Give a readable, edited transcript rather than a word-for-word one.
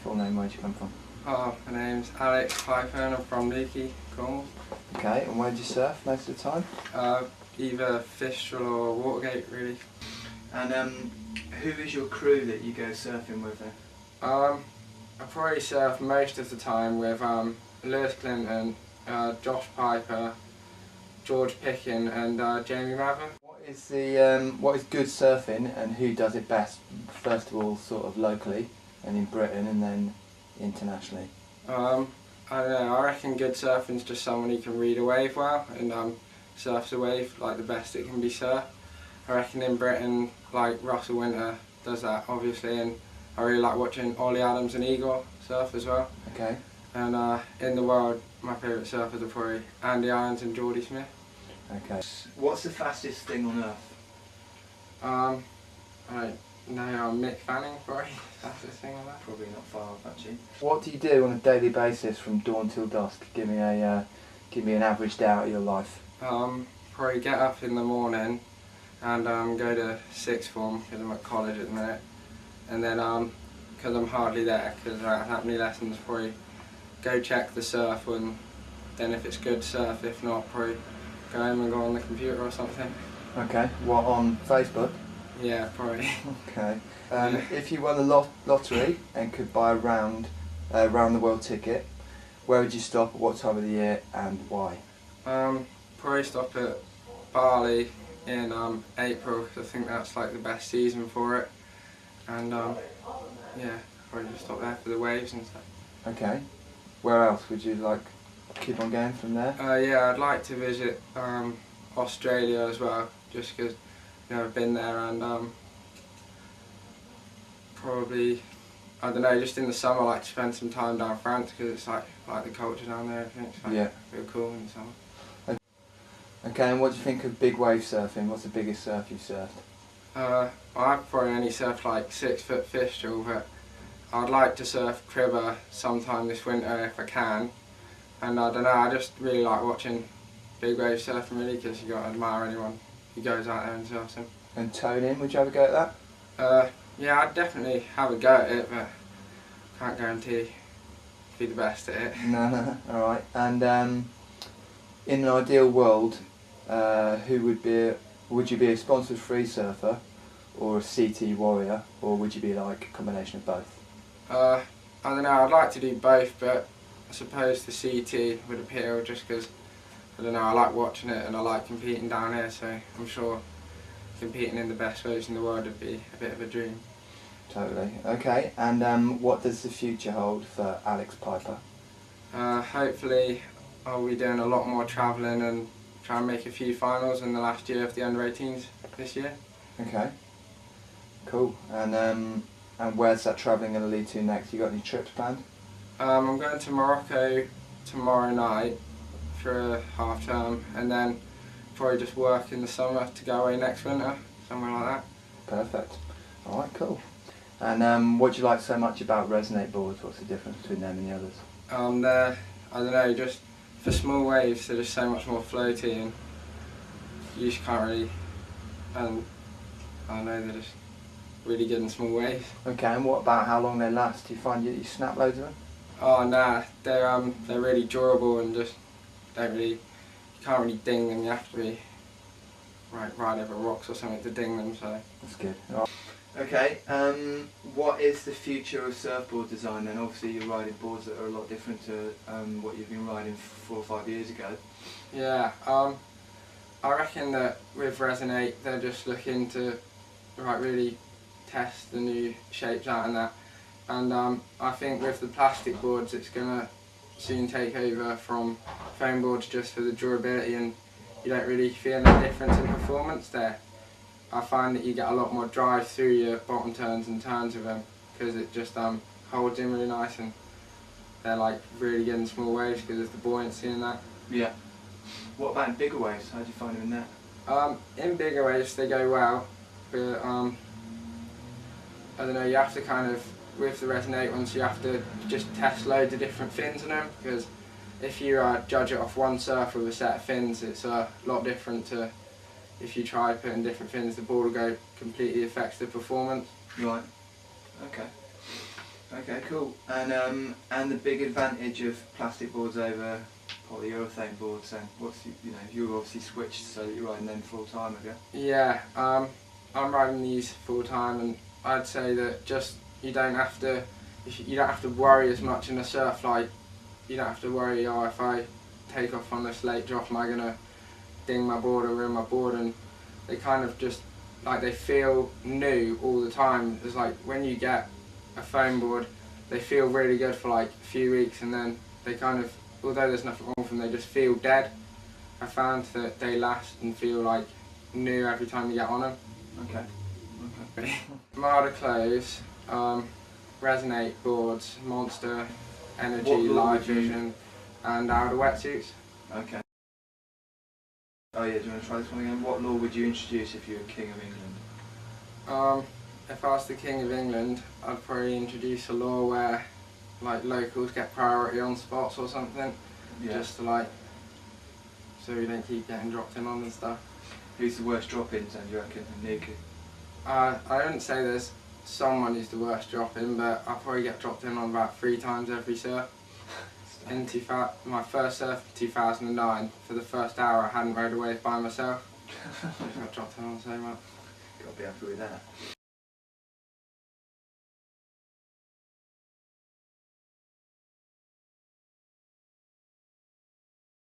full name, where'd you come from? My name's Alex Piper and I'm from Newquay, Cornwall. Okay, and where do you surf most of the time? Either Fistral or Watergate, really. And who is your crew that you go surfing with then? I probably surf most of the time with Lewis Clinton, Josh Piper, George Pickin and Jamie Mather. What is good surfing and who does it best? First of all, sort of locally and in Britain, and then internationally. I don't know, I reckon good surfing's just someone who can read a wave well and surfs a wave like the best it can be surfed. I reckon in Britain, like Russell Winter does that obviously, and I really like watching Ollie Adams and Igor surf as well. Okay. And in the world, my favourite surfers are probably Andy Irons and Geordie Smith. Okay. What's the fastest thing on earth? I don't know, Mick Fanning probably, fastest thing on earth. Probably not far off actually. What do you do on a daily basis from dawn till dusk? Give me an average day out of your life. Probably get up in the morning and go to sixth form because I'm at college at the minute, and then because I'm hardly there because I don't have any lessons, probably go check the surf, and then if it's good surf, if not probably go home and go on the computer or something. Okay, what, on Facebook? Yeah, probably. Okay. If you won the lottery and could buy a round the world ticket, where would you stop, at what time of the year and why? Probably stop at Bali in April because I think that's like the best season for it, and yeah, probably just stop there for the waves and stuff. Okay. Where else would you like keep on going from there? Yeah, I'd like to visit Australia as well, just because I've never been there, and probably, I don't know, just in the summer I like to spend some time down France because it's like the culture down there, I think it's like real cool in the summer. Okay, and what do you think of big wave surfing? What's the biggest surf you've surfed? I've probably only surfed like 6 foot Fistral, but I'd like to surf Cribber sometime this winter if I can. And I don't know, I just really like watching big wave surfing really, because you got to admire anyone who goes out there and surfs them. And toning, would you have a go at that? Yeah, I'd definitely have a go at it, but can't guarantee be the best at it. No, alright. And in an ideal world, would you be a sponsored free surfer or a CT warrior, or would you be like a combination of both? I don't know, I'd like to do both, but I suppose the CT would appeal just because, I don't know, I like watching it and I like competing down here, so I'm sure competing in the best waves in the world would be a bit of a dream. Totally. Okay, and what does the future hold for Alex Piper? Hopefully I'll be doing a lot more travelling and try and make a few finals in the last year of the under-18s this year. Okay, cool. And where's that travelling going to lead to next? You got any trips planned? I'm going to Morocco tomorrow night for a half term, and then probably just work in the summer to go away next winter, somewhere like that. Perfect. Alright, cool. And what do you like so much about Resonate boards? What's the difference between them and the others? They're, I don't know, just for small waves they're just so much more floaty, and you just can't really, and I don't know, they're just really good in small waves. Okay, and what about how long they last? Do you find you snap loads of them? Oh nah, they're really durable and just you can't really ding them. You have to be right over rocks or something to ding them. So that's good. Okay, what is the future of surfboard design then? Obviously you're riding boards that are a lot different to what you've been riding 4 or 5 years ago. Yeah, I reckon that with Resonate they're just looking to really test the new shapes out and that. And I think with the plastic boards it's going to soon take over from foam boards just for the durability, and you don't really feel any difference in performance there. I find that you get a lot more drive through your bottom turns and turns with them because it just holds in really nice, and they're like really good in small waves because of the buoyancy in that. Yeah. What about in bigger waves? How do you find them in there? In bigger waves they go well, but I don't know, you have to kind of, with the Resonate ones, you have to just test loads of different fins on them, because if you judge it off one surf with a set of fins, it's a lot different to if you try putting different fins. The board will go completely affects the performance. Right. Okay. Okay, cool. And the big advantage of plastic boards over polyurethane boards, then you've obviously switched so that you're riding them full time, have you? Yeah, I'm riding these full time, and I'd say that just you don't have to worry as much in a surf. Like, you don't have to worry, oh, if I take off on this late drop, am I gonna ding my board or ruin my board? And they kind of just like they feel new all the time. It's like when you get a foam board, they feel really good for like a few weeks, and then they kind of, although there's nothing wrong with them, they just feel dead. I found that they last and feel like new every time you get on them. Okay. Marder clothes, Resonate boards, Monster, Energy, What law Live would you- Vision, and outer wetsuits. Okay. Oh yeah, do you want to try this one again? What law would you introduce if you were King of England? If I was the King of England, I'd probably introduce a law where like locals get priority on spots or something, Yeah. just to like, so we don't keep getting dropped in on and stuff. Who's the worst drop-ins then, do you reckon, in Newquay? I wouldn't say there's someone who's the worst drop-in, but I probably get dropped in on about 3 times every surf. My first surf in 2009, for the first hour I hadn't rode a wave by myself. I got dropped in on so much. Got to be happy with that.